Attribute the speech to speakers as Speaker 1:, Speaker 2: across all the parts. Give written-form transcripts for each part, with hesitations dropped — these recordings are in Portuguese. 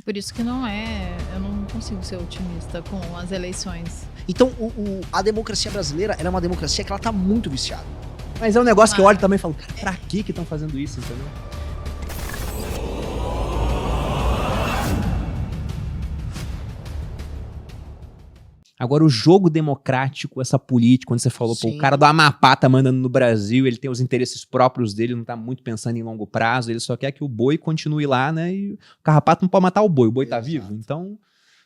Speaker 1: Por isso que não é. Eu não consigo ser otimista com as eleições.
Speaker 2: Então, a democracia brasileira, ela é uma democracia que ela tá muito viciada.
Speaker 3: Mas é um negócio que eu olho também e falo, cara, pra que estão fazendo isso, entendeu? Agora, o jogo democrático, essa política, quando você falou, pô, o cara do Amapá tá mandando no Brasil, ele tem os interesses próprios dele, não tá muito pensando em longo prazo, ele só quer que o boi continue lá, né? E o carrapato não pode matar o boi tá vivo, então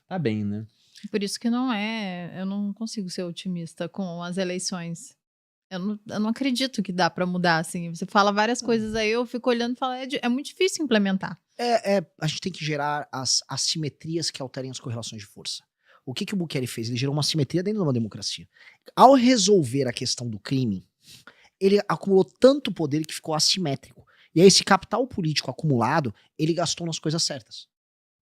Speaker 3: tá bem, né?
Speaker 1: Por isso que não é. Eu não consigo ser otimista com as eleições. Eu não acredito que dá pra mudar, assim. Você fala várias coisas aí, eu fico olhando e falo, é muito difícil implementar.
Speaker 2: A gente tem que gerar as assimetrias que alterem as correlações de força. O que o Bukele fez? Ele gerou uma simetria dentro de uma democracia. Ao resolver a questão do crime, ele acumulou tanto poder que ficou assimétrico. E aí esse capital político acumulado, ele gastou nas coisas certas.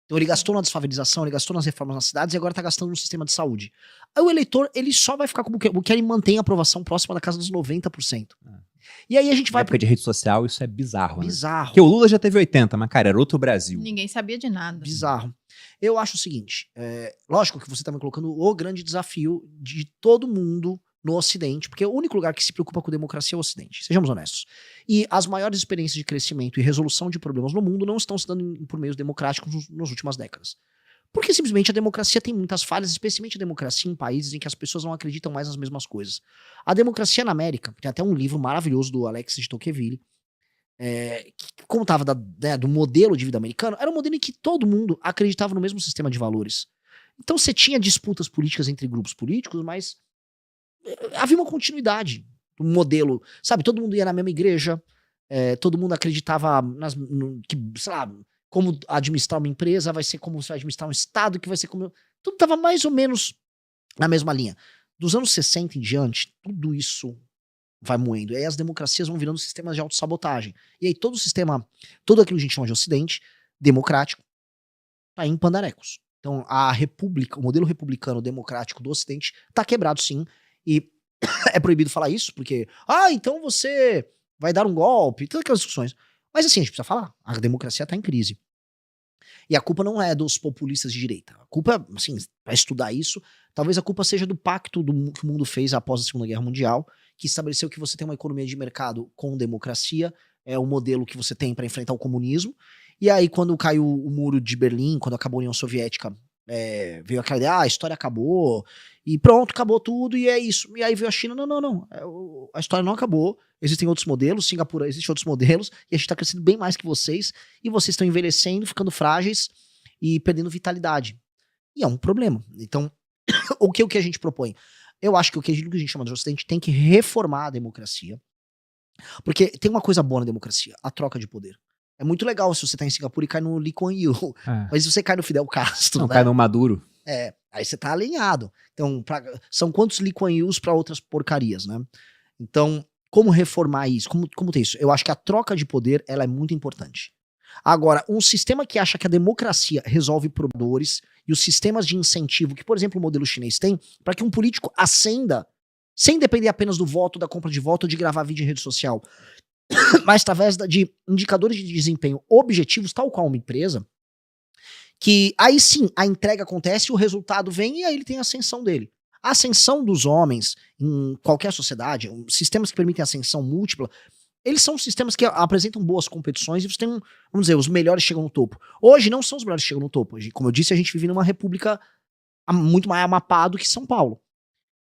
Speaker 2: Então ele gastou na desfavelização, ele gastou nas reformas nas cidades e agora tá gastando no sistema de saúde. Aí o eleitor, ele só vai ficar com o Bukele mantém a aprovação próxima da casa dos 90%. E aí a gente vai...
Speaker 3: Na época de rede social, isso é bizarro, né?
Speaker 2: Bizarro.
Speaker 3: Porque o Lula já teve 80, mas, cara, era outro Brasil.
Speaker 1: Ninguém sabia de nada.
Speaker 2: Bizarro. Eu acho o seguinte, lógico que você tá me colocando o grande desafio de todo mundo no Ocidente, porque o único lugar que se preocupa com democracia é o Ocidente, sejamos honestos. E as maiores experiências de crescimento e resolução de problemas no mundo não estão se dando por meios democráticos nas últimas décadas. Porque simplesmente a democracia tem muitas falhas, especialmente a democracia em países em que as pessoas não acreditam mais nas mesmas coisas. A democracia na América, tem até um livro maravilhoso do Alex de Tocqueville, que contava do modelo de vida americano, era um modelo em que todo mundo acreditava no mesmo sistema de valores. Então você tinha disputas políticas entre grupos políticos, mas havia uma continuidade do modelo, sabe? Todo mundo ia na mesma igreja, todo mundo acreditava que, sei lá, como administrar uma empresa vai ser como você vai administrar um estado, que vai ser como... Tudo estava mais ou menos na mesma linha. Dos anos 60 em diante, tudo isso vai moendo. E aí as democracias vão virando sistemas de autossabotagem. E aí todo aquilo que a gente chama de Ocidente, democrático, tá em pandarecos. Então a república, o modelo republicano democrático do Ocidente tá quebrado sim. E é proibido falar isso, porque, então você vai dar um golpe, todas aquelas discussões. Mas assim, a gente precisa falar, a democracia tá em crise. E a culpa não é dos populistas de direita. A culpa, assim, para estudar isso, talvez a culpa seja do pacto que o mundo fez após a Segunda Guerra Mundial, que estabeleceu que você tem uma economia de mercado com democracia, é o modelo que você tem para enfrentar o comunismo. E aí, quando caiu o muro de Berlim, quando acabou a União Soviética, veio aquela ideia, a história acabou, e pronto, acabou tudo, e é isso. E aí veio a China, não, a história não acabou, existem outros modelos, Singapura existem outros modelos, e a gente tá crescendo bem mais que vocês, e vocês estão envelhecendo, ficando frágeis e perdendo vitalidade. E é um problema. Então, o que a gente propõe? Eu acho que o que a gente chama de Ocidente tem que reformar a democracia, porque tem uma coisa boa na democracia, a troca de poder. É muito legal se você tá em Singapura e cai no Lee Kuan Yew. Mas se você cai no Fidel Castro...
Speaker 3: Não, cai no Maduro.
Speaker 2: Aí você tá alinhado. Então, são quantos Lee Kuan Yews pra outras porcarias, né? Então, como reformar isso? Como ter isso? Eu acho que a troca de poder, ela é muito importante. Agora, um sistema que acha que a democracia resolve problemas e os sistemas de incentivo, que, por exemplo, o modelo chinês tem, para que um político ascenda, sem depender apenas do voto, da compra de voto ou de gravar vídeo em rede social, mas através de indicadores de desempenho objetivos, tal qual uma empresa, que aí sim a entrega acontece, o resultado vem e aí ele tem a ascensão dele. A ascensão dos homens em qualquer sociedade, sistemas que permitem ascensão múltipla, eles são sistemas que apresentam boas competições e você tem, vamos dizer, os melhores chegam no topo. Hoje não são os melhores que chegam no topo. Hoje, como eu disse, a gente vive numa república muito mais Amapá do que São Paulo.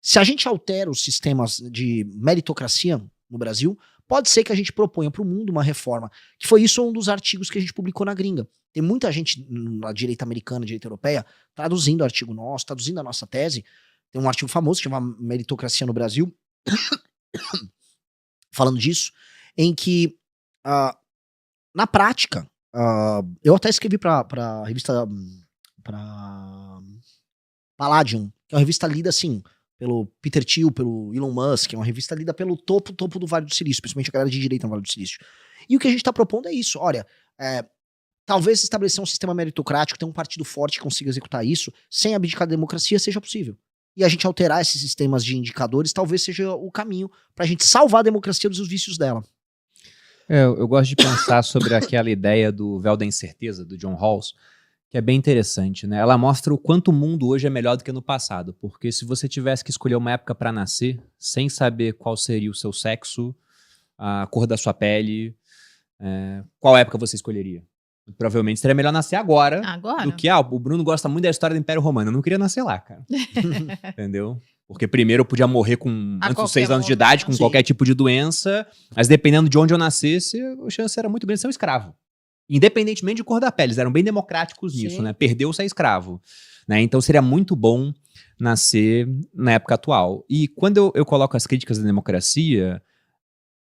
Speaker 2: Se a gente altera os sistemas de meritocracia no Brasil, pode ser que a gente proponha para o mundo uma reforma, que foi isso um dos artigos que a gente publicou na gringa. Tem muita gente na direita americana, direita europeia, traduzindo o artigo nosso, traduzindo a nossa tese. Tem um artigo famoso que chama Meritocracia no Brasil, falando disso, em que, na prática, eu até escrevi para a revista Palladium, que é uma revista lida assim, pelo Peter Thiel, pelo Elon Musk, é uma revista lida pelo topo do Vale do Silício, principalmente a galera de direita no Vale do Silício. E o que a gente está propondo é isso, olha, talvez estabelecer um sistema meritocrático, ter um partido forte que consiga executar isso, sem abdicar da democracia, seja possível. E a gente alterar esses sistemas de indicadores talvez seja o caminho para a gente salvar a democracia dos vícios dela.
Speaker 3: Eu gosto de pensar sobre aquela ideia do véu da incerteza, do John Rawls, Que é bem interessante, né? Ela mostra o quanto o mundo hoje é melhor do que no passado. Porque se você tivesse que escolher uma época para nascer, sem saber qual seria o seu sexo, a cor da sua pele, qual época você escolheria? Provavelmente seria melhor nascer agora do que, o Bruno gosta muito da história do Império Romano. Eu não queria nascer lá, cara. Entendeu? Porque primeiro eu podia morrer antes dos 6 anos de idade, com qualquer tipo de doença, mas dependendo de onde eu nascesse, a chance era muito grande de ser um escravo. Independentemente de cor da pele, eles eram bem democráticos nisso, né? Perdeu, ser escravo. Né? Então seria muito bom nascer na época atual. E quando eu coloco as críticas da democracia,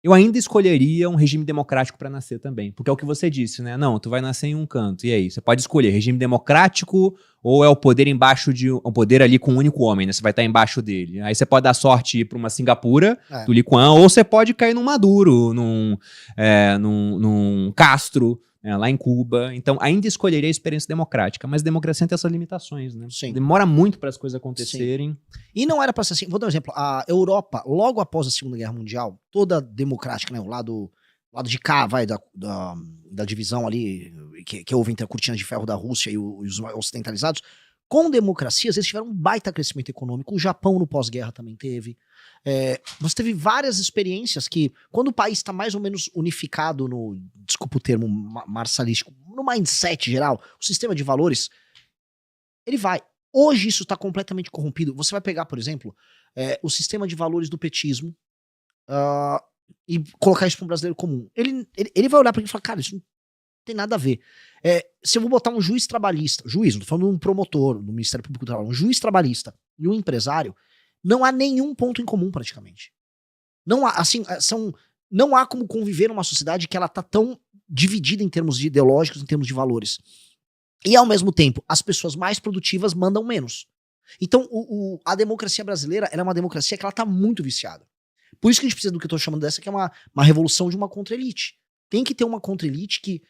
Speaker 3: eu ainda escolheria um regime democrático para nascer também. Porque é o que você disse, né? Não, tu vai nascer em um canto. E aí? Você pode escolher regime democrático ou é o poder embaixo de um poder ali com um único homem, né? Você vai estar embaixo dele. Aí você pode dar sorte e ir para uma Singapura, do Lee Kuan, ou você pode cair num Maduro, num Castro, lá em Cuba. Então, ainda escolheria a experiência democrática, mas a democracia tem essas limitações, né?
Speaker 2: Sim.
Speaker 3: Demora muito para as coisas acontecerem.
Speaker 2: Sim. E não era para ser assim. Vou dar um exemplo. A Europa, logo após a Segunda Guerra Mundial, toda democrática, né? O lado de cá, da divisão ali, que houve entre a cortina de ferro da Rússia e os ocidentalizados, com democracias, eles tiveram um baita crescimento econômico. O Japão, no pós-guerra, também teve. Você teve várias experiências que, quando o país está mais ou menos unificado desculpa o termo marxalístico, no mindset geral, o sistema de valores, ele vai. Hoje isso está completamente corrompido. Você vai pegar, por exemplo, o sistema de valores do petismo e colocar isso para um brasileiro comum. Ele vai olhar para ele e falar, cara, isso não tem nada a ver. Se eu vou botar um juiz trabalhista, não tô falando de um promotor no Ministério Público do Trabalho, um juiz trabalhista e um empresário, não há nenhum ponto em comum praticamente. Não há, assim, não há como conviver numa sociedade que ela tá tão dividida em termos ideológicos, em termos de valores. E ao mesmo tempo, as pessoas mais produtivas mandam menos. Então, a democracia brasileira, ela é uma democracia que ela tá muito viciada. Por isso que a gente precisa do que eu tô chamando dessa, que é uma revolução de uma contra-elite. Tem que ter uma contra-elite que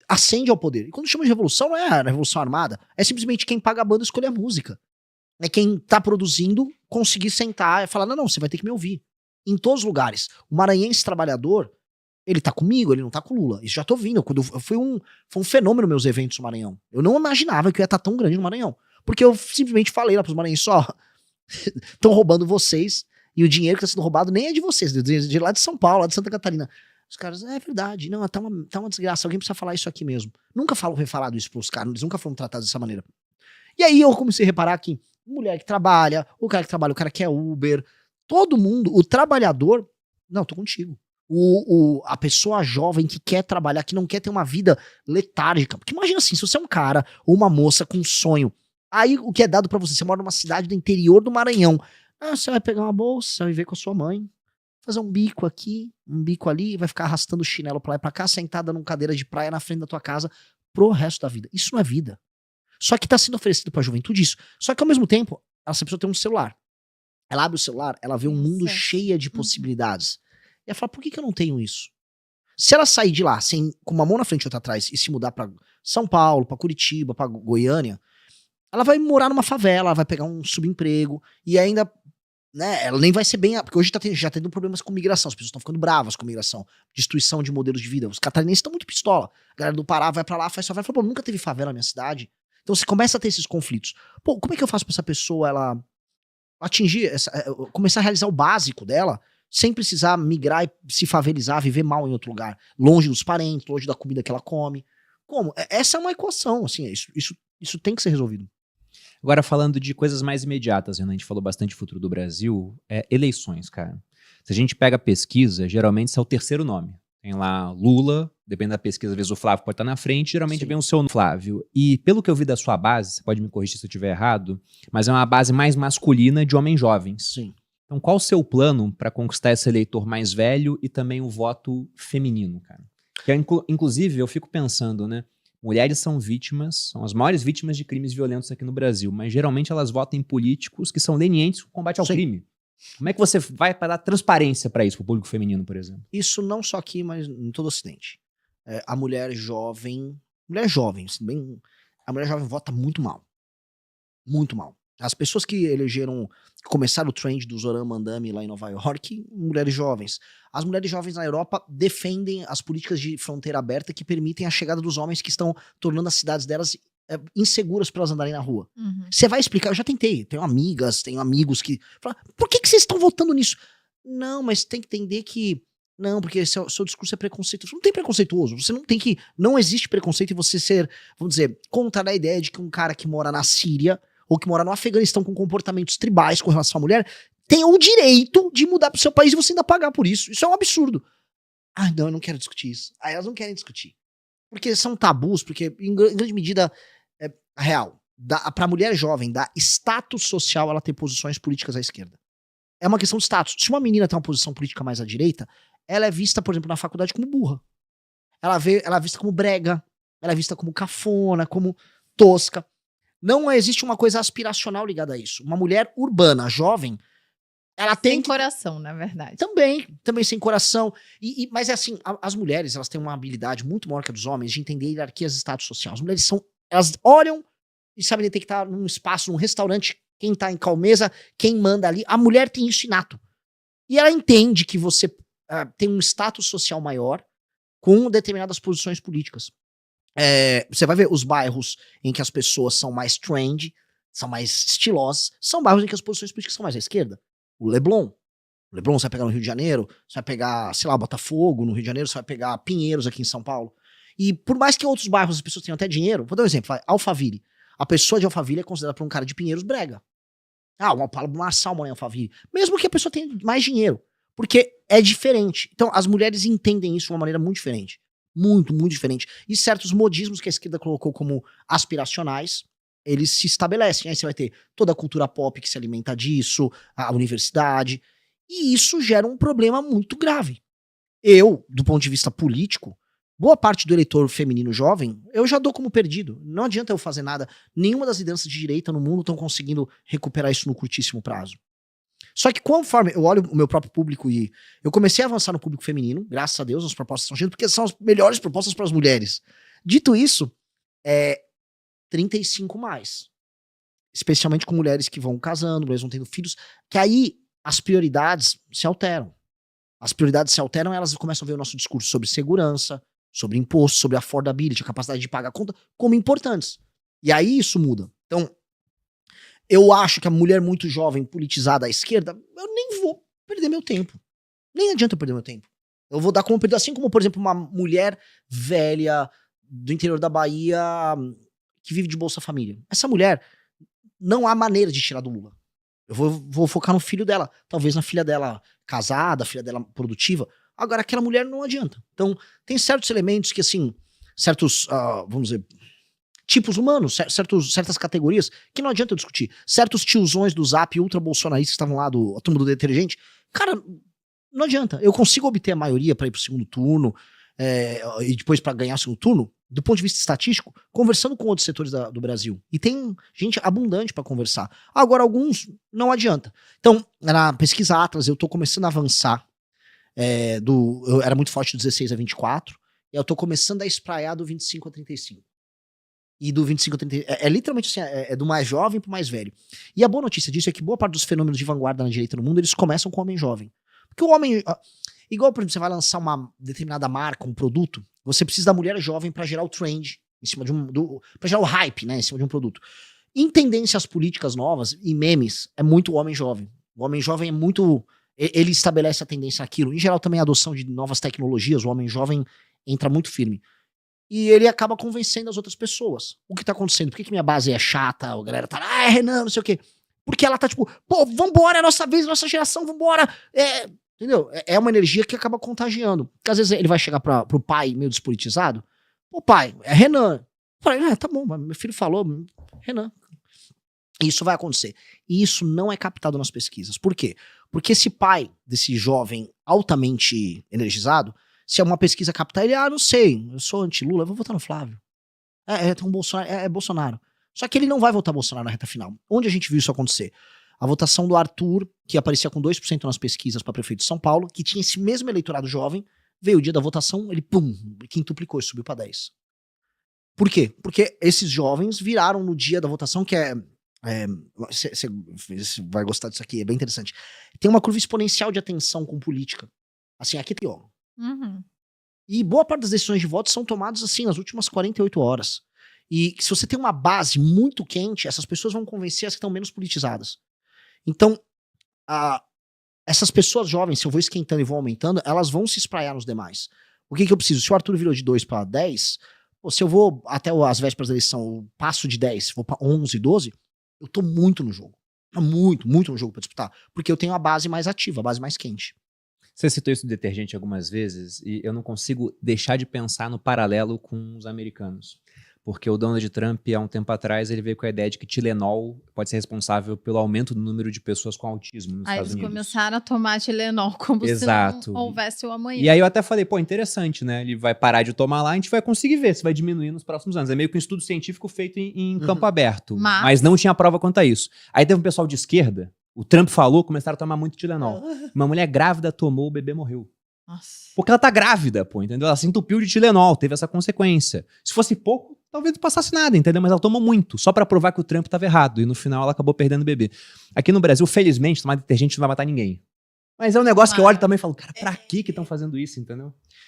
Speaker 2: ascende ao poder. E quando chama de revolução, não é a revolução armada, é simplesmente quem paga a banda escolher a música. É quem tá produzindo conseguir sentar e falar, não, você vai ter que me ouvir. Em todos os lugares. O maranhense trabalhador, ele tá comigo, ele não tá com o Lula. Isso já tô vindo. Foi um fenômeno meus eventos no Maranhão. Eu não imaginava que eu ia estar tão grande no Maranhão. Porque eu simplesmente falei lá pros maranhenses, estão roubando vocês, e o dinheiro que tá sendo roubado nem é de vocês, de lá de São Paulo, lá de Santa Catarina. Os caras, é verdade, não, tá uma desgraça, alguém precisa falar isso aqui mesmo. Nunca foi falado isso pros caras, eles nunca foram tratados dessa maneira. E aí eu comecei a reparar que mulher que trabalha, o cara que é Uber, todo mundo, o trabalhador, não, tô contigo. A pessoa jovem que quer trabalhar, que não quer ter uma vida letárgica. Porque imagina assim, se você é um cara ou uma moça com um sonho, aí o que é dado pra você mora numa cidade do interior do Maranhão, você vai pegar uma bolsa, vai viver com a sua mãe, fazer um bico aqui, um bico ali, vai ficar arrastando o chinelo pra lá e pra cá, sentada numa cadeira de praia na frente da tua casa, pro resto da vida. Isso não é vida. Só que tá sendo oferecido pra juventude isso. Só que ao mesmo tempo, essa pessoa tem um celular. Ela abre o celular, ela vê um mundo cheio de possibilidades. E ela fala, por que eu não tenho isso? Se ela sair de lá, com uma mão na frente e outra atrás, e se mudar pra São Paulo, pra Curitiba, pra Goiânia, ela vai morar numa favela, ela vai pegar um subemprego, e ainda, né, ela nem vai ser bem... Porque hoje já tendo problemas com migração, as pessoas estão ficando bravas com migração, destruição de modelos de vida. Os catarinenses estão muito pistola. A galera do Pará vai pra lá, faz favela, fala, nunca teve favela na minha cidade. Então você começa a ter esses conflitos. Como é que eu faço pra essa pessoa, ela atingir, começar a realizar o básico dela, sem precisar migrar e se favelizar, viver mal em outro lugar, longe dos parentes, longe da comida que ela come? Como? Essa é uma equação, assim, isso tem que ser resolvido.
Speaker 3: Agora, falando de coisas mais imediatas, né? A gente falou bastante do futuro do Brasil, eleições, cara. Se a gente pega a pesquisa, geralmente isso é o terceiro nome. Tem lá Lula, depende da pesquisa, às vezes o Flávio pode estar na frente, geralmente vem o seu Flávio. E pelo que eu vi da sua base, você pode me corrigir se eu estiver errado, mas é uma base mais masculina de homens jovens.
Speaker 2: Sim.
Speaker 3: Então qual o seu plano para conquistar esse eleitor mais velho e também o voto feminino, cara? Que, inclusive, eu fico pensando, né? Mulheres são as maiores vítimas de crimes violentos aqui no Brasil, mas geralmente elas votam em políticos que são lenientes com o combate ao crime. Como é que você vai para dar transparência para isso, para o público feminino, por exemplo?
Speaker 2: Isso não só aqui, mas em todo o Ocidente. A mulher jovem, assim, a mulher jovem vota muito mal. Muito mal. As pessoas que começaram o trend do Zoran Mandami lá em Nova York, mulheres jovens. As mulheres jovens na Europa defendem as políticas de fronteira aberta que permitem a chegada dos homens que estão tornando as cidades delas inseguras pra elas andarem na rua.
Speaker 1: Uhum.
Speaker 2: Você vai explicar, eu já tentei, tenho amigas, tenho amigos que falam, por que vocês estão votando nisso? Não, mas tem que entender que, não, porque seu discurso é preconceituoso. Não tem preconceituoso, você não tem que, não existe preconceito em você ser, vamos dizer, contra a ideia de que um cara que mora na Síria ou que mora no Afeganistão com comportamentos tribais com relação à mulher, tem o direito de mudar pro seu país e você ainda pagar por isso. Isso é um absurdo. Ah, não, eu não quero discutir isso. Aí elas não querem discutir. Porque são tabus, porque em grande medida, real, pra mulher jovem, dá status social ela ter posições políticas à esquerda. É uma questão de status. Se uma menina tem uma posição política mais à direita, ela é vista, por exemplo, na faculdade como burra. Ela é vista como brega, ela é vista como cafona, como tosca. Não existe uma coisa aspiracional ligada a isso. Uma mulher urbana, jovem, ela tem
Speaker 1: Sem coração, na verdade.
Speaker 2: Também sem coração. Mas é assim, as mulheres, elas têm uma habilidade muito maior que a dos homens de entender hierarquias de status social. As mulheres elas olham e sabem detectar num espaço, num restaurante, quem tá em qual mesa, quem manda ali. A mulher tem isso inato. E ela entende que você tem um status social maior com determinadas posições políticas. Você vai ver os bairros em que as pessoas são mais trendy, são mais estilosas, são bairros em que as posições políticas são mais à esquerda. O Leblon, você vai pegar no Rio de Janeiro, você vai pegar, sei lá, Botafogo no Rio de Janeiro, você vai pegar Pinheiros aqui em São Paulo. E por mais que em outros bairros as pessoas tenham até dinheiro, vou dar um exemplo, Alphaville. A pessoa de Alphaville é considerada por um cara de Pinheiros brega. O Paulo Marçal mora em Alphaville. Mesmo que a pessoa tenha mais dinheiro. Porque é diferente. Então, as mulheres entendem isso de uma maneira muito diferente. Muito, muito diferente. E certos modismos que a esquerda colocou como aspiracionais, eles se estabelecem. Aí você vai ter toda a cultura pop que se alimenta disso, a universidade. E isso gera um problema muito grave. Eu, do ponto de vista político, boa parte do eleitor feminino jovem, eu já dou como perdido. Não adianta eu fazer nada. Nenhuma das lideranças de direita no mundo estão conseguindo recuperar isso no curtíssimo prazo. Só que conforme eu olho o meu próprio público e eu comecei a avançar no público feminino, graças a Deus as propostas estão chegando, porque são as melhores propostas para as mulheres. Dito isso, 35 mais. Especialmente com mulheres que vão casando, mulheres vão tendo filhos, que aí as prioridades se alteram. As prioridades se alteram, elas começam a ver o nosso discurso sobre segurança, sobre imposto, sobre affordability, a capacidade de pagar a conta, como importantes. E aí isso muda. Então, eu acho que a mulher muito jovem, politizada à esquerda, eu nem vou perder meu tempo. Nem adianta eu perder meu tempo. Eu vou dar como perder, assim como, por exemplo, uma mulher velha do interior da Bahia que vive de Bolsa Família. Essa mulher, não há maneira de tirar do Lula. Eu vou focar no filho dela. Talvez na filha dela casada, filha dela produtiva. Agora, aquela mulher não adianta. Então, tem certos elementos que, assim, certos, vamos dizer, tipos humanos, certas categorias, que não adianta eu discutir. Certos tiozões do Zap ultra-bolsonaristas que estavam lá, a turma do detergente, cara, não adianta. Eu consigo obter a maioria para ir pro segundo turno e depois para ganhar o segundo turno, do ponto de vista estatístico, conversando com outros setores do Brasil. E tem gente abundante para conversar. Agora, não adianta. Então, na pesquisa Atlas, eu tô começando a avançar. Eu era muito forte do 16 a 24, e eu tô começando a espraiar do 25 a 35. E do 25 a 35, literalmente assim, é do mais jovem pro mais velho. E a boa notícia disso é que boa parte dos fenômenos de vanguarda na direita no mundo, eles começam com o homem jovem. Porque o homem, igual, por exemplo, você vai lançar uma determinada marca, um produto, você precisa da mulher jovem para gerar o trend, em cima de pra gerar o hype, né, em cima de um produto. Em tendências políticas novas e memes, é muito o homem jovem. O homem jovem é muito, ele estabelece a tendência naquilo. Em geral também a adoção de novas tecnologias, o homem jovem entra muito firme. E ele acaba convencendo as outras pessoas. O que tá acontecendo? Por que minha base é chata? A galera tá, Renan, não sei o quê. Porque ela tá tipo, pô, vambora, é a nossa vez, nossa geração, vambora. Entendeu? É uma energia que acaba contagiando. Porque às vezes ele vai chegar pro pai meio despolitizado. Pô, pai, é Renan. Eu falei, tá bom, meu filho falou, Renan. Isso vai acontecer. E isso não é captado nas pesquisas. Por quê? Porque esse pai desse jovem altamente energizado, se é uma pesquisa captar ele, não sei, eu sou anti-Lula, eu vou votar no Flávio. Tem um Bolsonaro, é Bolsonaro. Só que ele não vai votar Bolsonaro na reta final. Onde a gente viu isso acontecer? A votação do Arthur, que aparecia com 2% nas pesquisas para prefeito de São Paulo, que tinha esse mesmo eleitorado jovem, veio o dia da votação, ele quintuplicou e subiu para 10. Por quê? Porque esses jovens viraram no dia da votação, que você vai gostar disso aqui, é bem interessante. Tem uma curva exponencial de atenção com política. Assim, aqui tem, ó.
Speaker 1: Uhum.
Speaker 2: E boa parte das decisões de voto são tomadas assim nas últimas 48 horas. E se você tem uma base muito quente, essas pessoas vão convencer as que estão menos politizadas. Então, essas pessoas jovens, se eu vou esquentando e vou aumentando, elas vão se espraiar nos demais. O que eu preciso? Se o Arthur virou de 2 para 10, se eu vou até as vésperas da eleição, eu passo de 10, vou para 11, 12, eu tô muito no jogo. Muito, muito no jogo para disputar. Porque eu tenho a base mais ativa, a base mais quente.
Speaker 3: Você citou isso do detergente algumas vezes e eu não consigo deixar de pensar no paralelo com os americanos. Porque o Donald Trump, há um tempo atrás, ele veio com a ideia de que Tilenol pode ser responsável pelo aumento do número de pessoas com autismo nos Estados Unidos.
Speaker 1: Aí eles começaram a tomar Tilenol como
Speaker 3: Exato.
Speaker 1: se não houvesse o amanhã.
Speaker 3: E aí eu até falei, pô, interessante, né? Ele vai parar de tomar lá, a gente vai conseguir ver se vai diminuir nos próximos anos. É meio que um estudo científico feito em campo aberto. Mas não tinha prova quanto a isso. Aí teve um pessoal de esquerda, o Trump falou, começaram a tomar muito Tilenol. Uma mulher grávida tomou, o bebê morreu.
Speaker 1: Nossa.
Speaker 3: Porque ela tá grávida, pô, entendeu? Ela se entupiu de Tilenol, teve essa consequência. Se fosse pouco, talvez não passasse nada, entendeu? Mas ela tomou muito, só pra provar que o Trump tava errado. E no final ela acabou perdendo o bebê. Aqui no Brasil, felizmente, tomar detergente não vai matar ninguém. Mas é um negócio que eu olho também e falo, cara, pra que estão fazendo isso, entendeu?